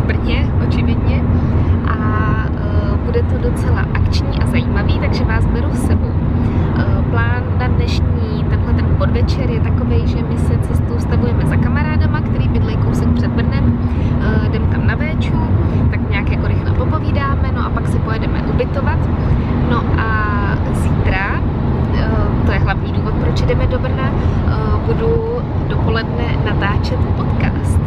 Brně, očividně. A bude to docela akční a zajímavý, takže vás beru s sebou. Plán na dnešní tenhle ten podvečer je takovej, že my se cestou stavujeme za kamarádama, který bydlejí kousek před Brnem. Jdem tam na véču, tak nějak jako rychle popovídáme, no a pak si pojedeme ubytovat. No a zítra, to je hlavní důvod, proč jdeme do Brna, budu dopoledne natáčet podcast.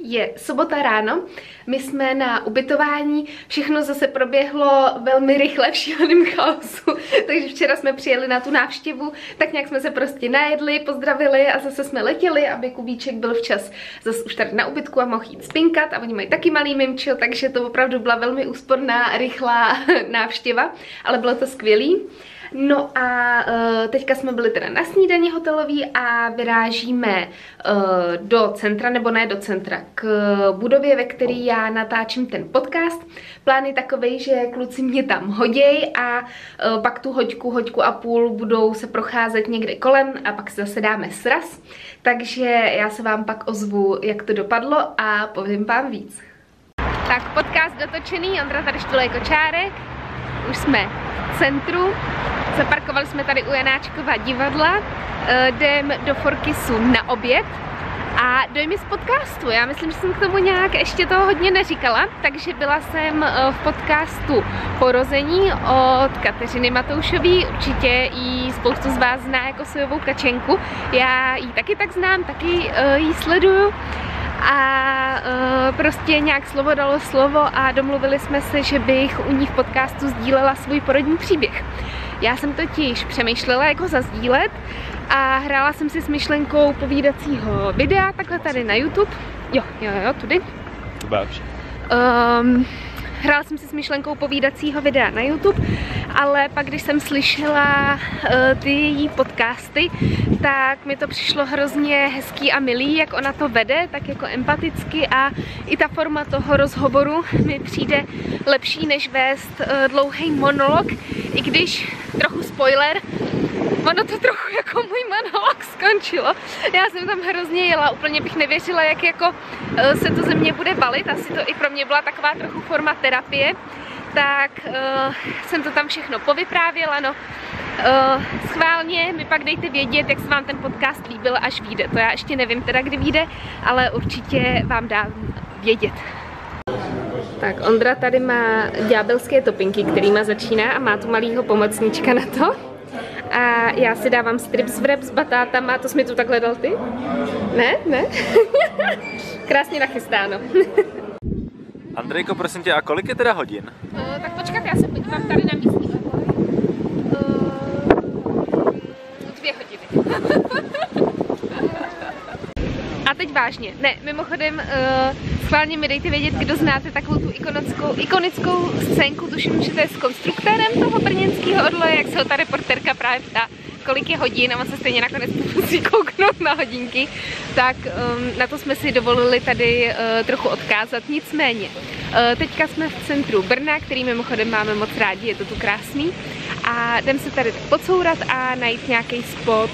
Je sobota ráno, my jsme na ubytování, všechno zase proběhlo velmi rychle v šíleném chaosu, takže včera jsme přijeli na tu návštěvu, tak nějak jsme se prostě najedli, pozdravili a zase jsme letěli, aby Kubíček byl včas zase už tady na ubytku a mohl jít spinkat a oni mají taky malý mimčo, takže to opravdu byla velmi úsporná, rychlá návštěva, ale bylo to skvělý. No a teďka jsme byli teda na snídani hotelový a vyrážíme do centra, nebo ne do centra, k budově, ve které já natáčím ten podcast. Plán je takovej, že kluci mě tam hoděj a pak tu hoďku a půl budou se procházet někde kolem a pak se zase dáme sraz. Takže já se vám pak ozvu, jak to dopadlo a povím vám víc. Tak podcast dotočený, Ondra tady štulej kočárek, už jsme v centru. Zaparkovali jsme tady u Janáčkova divadla, jdem do Forkysu na oběd a dojmy z podcastu. Já myslím, že jsem k tomu nějak ještě toho hodně neříkala, takže byla jsem v podcastu Porození od Kateřiny Matoušové, určitě ji spoustu z vás zná jako sojovou kačenku, já ji taky tak znám, taky ji sleduju. A prostě nějak slovo dalo slovo a domluvili jsme se, že bych u ní v podcastu sdílela svůj porodní příběh. Já jsem totiž přemýšlela, jak ho zazdílet a hrála jsem si s myšlenkou povídacího videa, takhle tady na YouTube. Jo, tudy. Hrála jsem si s myšlenkou povídacího videa na YouTube, ale pak, když jsem slyšela ty její podcasty, tak mi to přišlo hrozně hezký a milý, jak ona to vede, tak jako empaticky a i ta forma toho rozhovoru mi přijde lepší, než vést dlouhý monolog, i když trochu spoiler, ono to trochu jako můj monolog skončilo. Já jsem tam hrozně jela, úplně bych nevěřila, jak jako se to ze mě bude balit, asi to i pro mě byla taková trochu forma terapie, tak jsem to tam všechno povyprávěla, no. Schválně mi pak dejte vědět, jak se vám ten podcast líbil, až vyjde. To já ještě nevím teda, kdy vyjde, ale určitě vám dám vědět. Tak Ondra tady má ďábelské topinky, kterýma začíná a má tu malýho pomocníčka na to. A já si dávám strips wrap s batátama, to jsi mi tu takhle dal ty? Ne? Krásně nachystáno. Andrejko, prosím tě, a kolik je teda hodin? Tak počkat, já se podívám tady na místní. 2 hodiny. A teď vážně, ne, mimochodem, schválně mi dejte vědět, kdo znáte takovou tu ikonickou scénku, tuším, že to je s konstruktérem toho brněnského orloje, jak se ho ta reportérka právě ptá, kolik je hodin a on se stejně nakonec musí kouknout na hodinky, tak na to jsme si dovolili tady trochu odkázat, nicméně. Teďka jsme v centru Brna, který mimochodem máme moc rádi, je to tu krásný. A jdem se tady tak pocourat a najít nějaký spot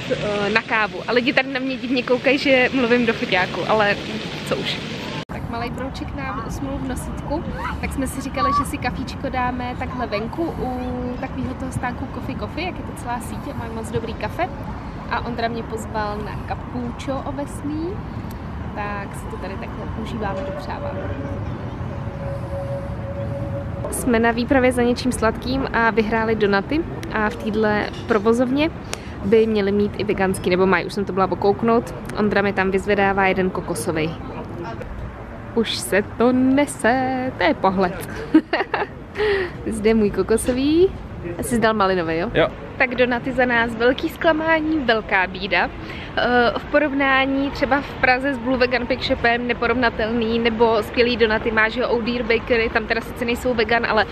na kávu. A lidi tady na mě divně koukají, že mluvím do foťáku, ale co už. Tak malej brouček nám usnul v nosítku, tak jsme si říkali, že si kafíčko dáme takhle venku u takového toho stánku Coffee, jak je to celá sítě, mají moc dobrý kafe. A Ondra mě pozval na cappuccio ovesný, tak si to tady takhle užíváme, dopřáváme. Jsme na výpravě za něčím sladkým a vyhráli donaty a v této provozovně by měli mít i veganský, nebo mají, už jsem to byla pokouknout. Ondra mi tam vyzvedává jeden kokosový. Už se to nese, to je pohled. Zde můj kokosový. Jsi dal malinový, jo? Jo. Tak donaty za nás velký zklamání, velká bída. V porovnání třeba v Praze s Blue Vegan Pig Shopem neporovnatelný, nebo skvělý donaty má, že o Deer Bakery, tam teda sice nejsou vegan, ale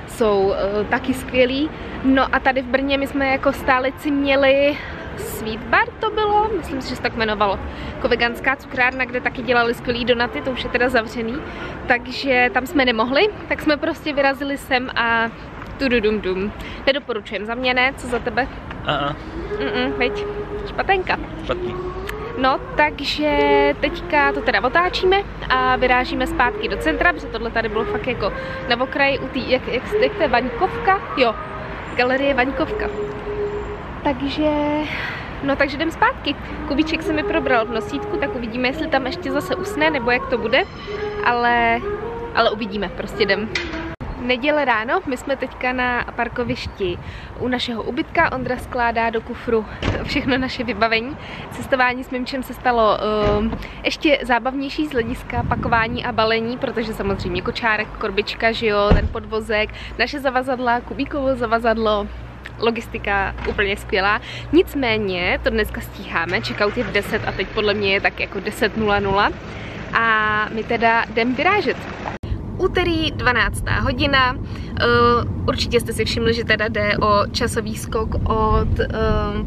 jsou taky skvělý. No a tady v Brně my jsme jako stálici měli Sweet Bar to bylo, myslím si, že se tak jmenovalo, jako veganská cukrárna, kde taky dělali skvělý donaty, to už je teda zavřený, takže tam jsme nemohli, tak jsme prostě vyrazili sem a tududum. Nedoporučujem, za mě ne, co za tebe? Veď, špatenka. Špatný. No, takže teďka to teda otáčíme a vyrážíme zpátky do centra, protože tohle tady bylo fakt jako na okraji u té, jak to je, Vaňkovka? Jo, galerie Vaňkovka. Takže, no takže jdem zpátky. Kubíček se mi probral v nosítku, tak uvidíme, jestli tam ještě zase usne, nebo jak to bude, ale uvidíme, prostě jdem. Neděle ráno, my jsme teďka na parkovišti u našeho ubytka. Ondra skládá do kufru všechno naše vybavení. Cestování s Mimčem se stalo ještě zábavnější z hlediska pakování a balení, protože samozřejmě kočárek, korbička, že jo, ten podvozek, naše zavazadla, Kubíkovo zavazadlo, logistika úplně skvělá. Nicméně to dneska stíháme, checkout je v 10 a teď podle mě je tak jako 10:00 a my teda jdem vyrážet. Úterý 12. hodina, určitě jste si všimli, že teda jde o časový skok od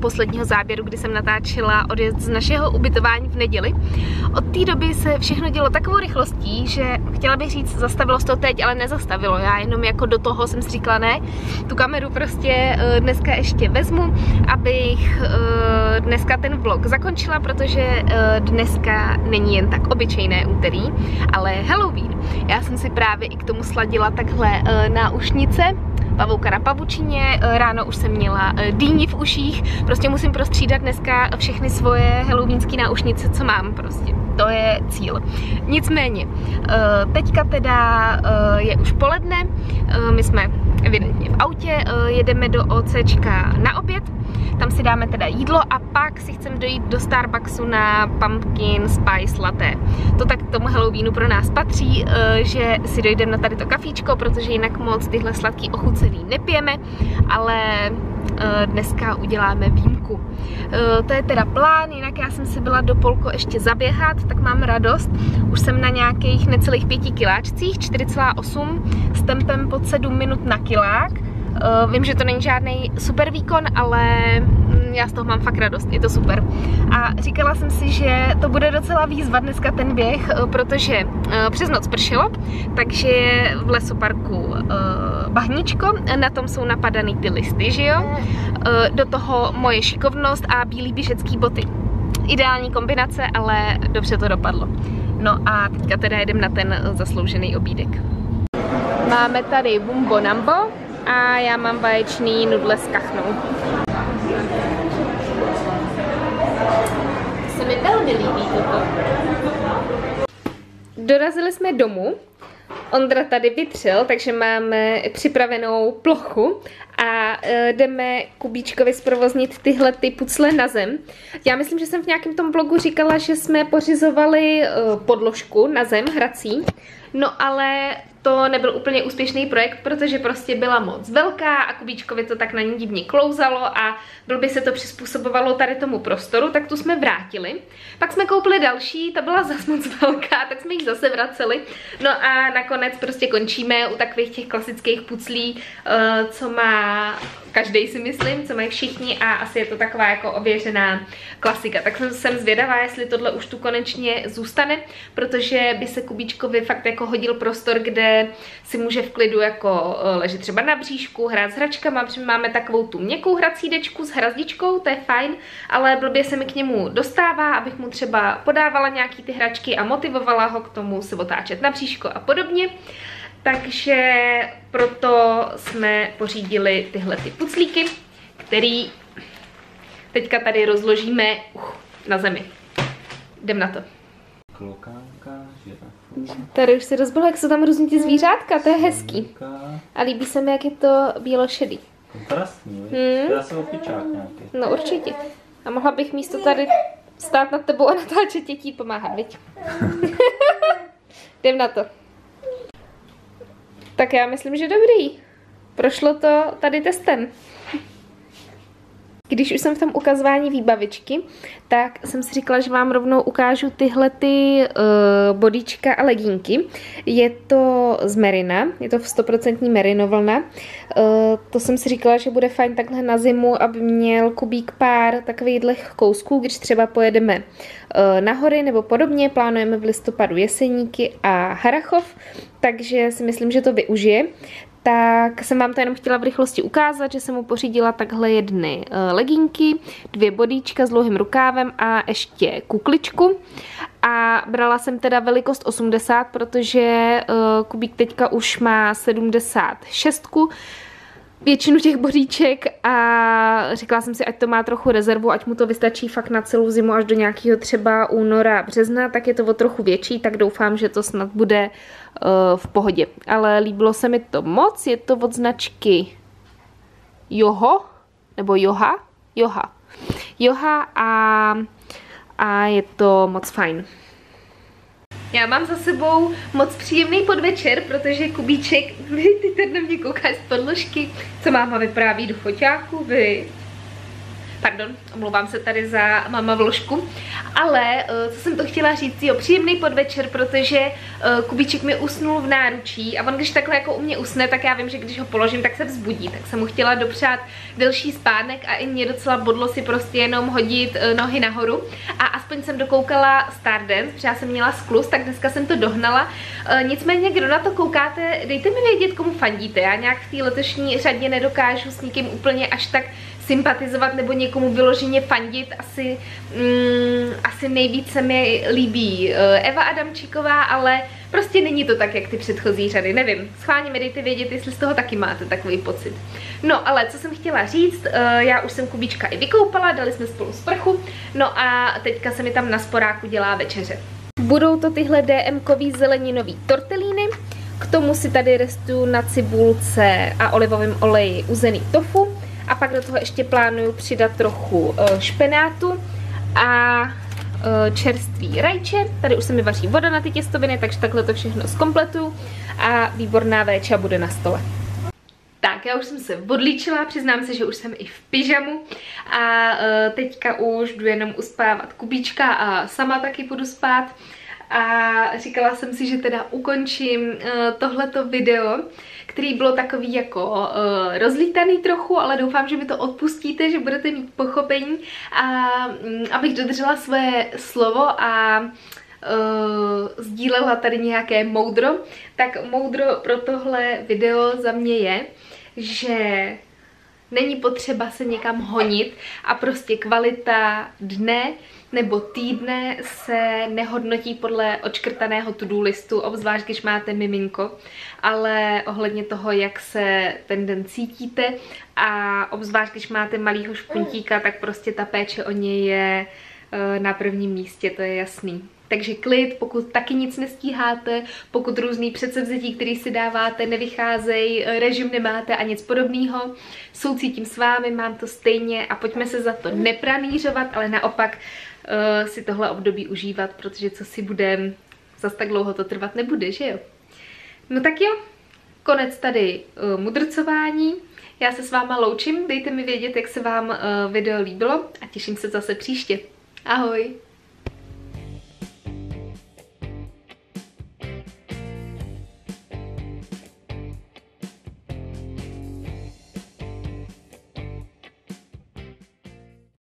posledního záběru, kdy jsem natáčela odjezd z našeho ubytování v neděli. Od té doby se všechno dělo takovou rychlostí, že chtěla bych říct, zastavilo se to teď, ale nezastavilo. Já jenom jako do toho jsem si říkala, ne, tu kameru prostě dneska ještě vezmu, abych dneska ten vlog zakončila, protože dneska není jen tak obyčejné úterý, ale Halloween. Já jsem si právě i k tomu sladila takhle náušnice, pavouka na pavučině, ráno už jsem měla dýni v uších, prostě musím prostřídat dneska všechny svoje halloweenské náušnice, co mám prostě. To je cíl. Nicméně, teďka teda je už poledne, my jsme evidentně v autě, jedeme do OCčka na oběd, tam si dáme teda jídlo a pak si chceme dojít do Starbucksu na Pumpkin Spice Latte. To tak k tomu Halloweenu pro nás patří, že si dojdeme na tady to kafíčko, protože jinak moc tyhle sladký ochucený nepijeme, ale dneska uděláme výjimku. To je teda plán, jinak já jsem si byla do Polko ještě zaběhat, tak mám radost. Už jsem na nějakých necelých 5 kiláčcích, 4,8 s tempem pod 7 minut na kilák. Vím, že to není žádný super výkon, ale já z toho mám fakt radost, je to super. A říkala jsem si, že to bude docela výzva dneska ten běh, protože přes noc pršelo, takže je v lesoparku bahníčko, na tom jsou napadaný ty listy, že jo? Do toho moje šikovnost a bílý běžecký boty. Ideální kombinace, ale dobře to dopadlo. No a teďka teda jedem na ten zasloužený obídek. Máme tady Bumbo Nambo a já mám vaječný nudle s kachnou. Se mi velmi líbí toto. Dorazili jsme domů. Ondra tady vytřel, takže máme připravenou plochu a jdeme Kubíčkovi zprovoznit tyhle ty pucle na zem. Já myslím, že jsem v nějakém tom blogu říkala, že jsme pořizovali podložku na zem hrací, no ale to nebyl úplně úspěšný projekt, protože prostě byla moc velká a Kubíčkovi to tak na ní divně klouzalo a blbě se to přizpůsobovalo tady tomu prostoru, tak tu jsme vrátili. Pak jsme koupili další, ta byla zase moc velká, tak jsme ji zase vraceli. No a nakonec prostě končíme u takových těch klasických puclí, co má každý, si myslím, co mají všichni a asi je to taková jako ověřená klasika. Tak jsem zvědavá, jestli tohle už tu konečně zůstane, protože by se Kubíčkovi fakt jako hodil prostor, kde si může v klidu jako ležet třeba na bříšku, hrát s hračkama, protože máme takovou tu měkkou hrací dečku s hrazdičkou, to je fajn, ale blbě se mi k němu dostává, abych mu třeba podávala nějaký ty hračky a motivovala ho k tomu se otáčet na bříško a podobně. Takže proto jsme pořídili tyhle ty puclíky, který teďka tady rozložíme na zemi. Jdem na to. Tady už se rozbilo, jak jsou tam různý ty zvířátka, to je hezký. A líbí se mi, jak je to bílo-šedý. Kontrastní, teda se opičák nějaký. No určitě. A mohla bych místo tady stát nad tebou a natáčet tě ti pomáhat, viď? Jdem na to. Tak já myslím, že dobrý. Prošlo to tady testem. Když už jsem v tom ukazování výbavičky, tak jsem si říkala, že vám rovnou ukážu tyhle ty bodíčka a legínky. Je to z merina, je to v 100% merino vlna. To jsem si říkala, že bude fajn takhle na zimu, aby měl Kubík pár takových kousků, když třeba pojedeme na hory nebo podobně. Plánujeme v listopadu Jeseníky a Harrachov, takže si myslím, že to využije. tak jsem vám to jenom chtěla v rychlosti ukázat, že jsem mu pořídila takhle jedny legínky, 2 bodíčka s dlouhým rukávem a ještě kukličku. A brala jsem teda velikost 80, protože Kubík teďka už má 76, většinu těch bodíček a říkala jsem si, ať to má trochu rezervu, ať mu to vystačí fakt na celou zimu až do nějakého třeba února, března, tak je to o trochu větší, tak doufám, že to snad bude v pohodě. Ale líbilo se mi to moc, je to od značky Joho, nebo Joha? Joha a je to moc fajn. Já mám za sebou moc příjemný podvečer, protože Kubíček, ty tady na mě koukáš z podložky, co máma vypráví do foťáku, Pardon, omlouvám se tady za mama vložku, ale co jsem to chtěla říct, jo, příjemný podvečer, protože Kubíček mi usnul v náručí a on když takhle jako u mě usne, tak já vím, že když ho položím, tak se vzbudí, tak jsem mu chtěla dopřát delší spánek a i mě docela bodlo si prostě jenom hodit nohy nahoru a aspoň jsem dokoukala Stardance, protože já jsem měla skluz, tak dneska jsem to dohnala, nicméně kdo na to koukáte, dejte mi vědět, komu fandíte, já nějak v té letošní řadě nedokážu s nikým úplně až tak sympatizovat nebo někomu vyloženě fandit, asi nejvíce mi líbí Eva Adamčíková, ale prostě není to tak, jak ty předchozí řady, nevím, schválně mi dejte vědět, jestli z toho taky máte takový pocit. No ale co jsem chtěla říct, já už jsem Kubíčka i vykoupala, dali jsme spolu sprchu, no a teďka se mi tam na sporáku dělá večeře. Budou to tyhle DM-kový zeleninový tortelíny, k tomu si tady restuju na cibulce a olivovém oleji uzený tofu, a pak do toho ještě plánuju přidat trochu špenátu a čerstvý rajče. Tady už se mi vaří voda na ty těstoviny, takže takhle to všechno zkompletuju a výborná véča bude na stole. Tak, já už jsem se odlíčila, přiznám se, že už jsem i v pyžamu a teďka už jdu jenom uspávat Kubíčka a sama taky půjdu spát. A říkala jsem si, že teda ukončím tohleto video, který bylo takový jako rozlítaný trochu, ale doufám, že mi to odpustíte, že budete mít pochopení a abych dodržela své slovo a sdílela tady nějaké moudro, tak moudro pro tohle video za mě je, že není potřeba se někam honit a prostě kvalita dne nebo týdne se nehodnotí podle odškrtaného to-do listu, obzvlášť když máte miminko, ale ohledně toho, jak se ten den cítíte a obzvlášť když máte malýho špuntíka, tak prostě ta péče o něj je na prvním místě, to je jasný. Takže klid, pokud taky nic nestíháte, pokud různý předsevzetí, který si dáváte, nevycházejí, režim nemáte a nic podobného, soucítím s vámi, mám to stejně a pojďme se za to nepranířovat, ale naopak si tohle období užívat, protože co si budem, zas tak dlouho to trvat nebude, že jo? No tak jo, konec tady mudrcování. Já se s váma loučím, dejte mi vědět, jak se vám video líbilo a těším se zase příště. Ahoj!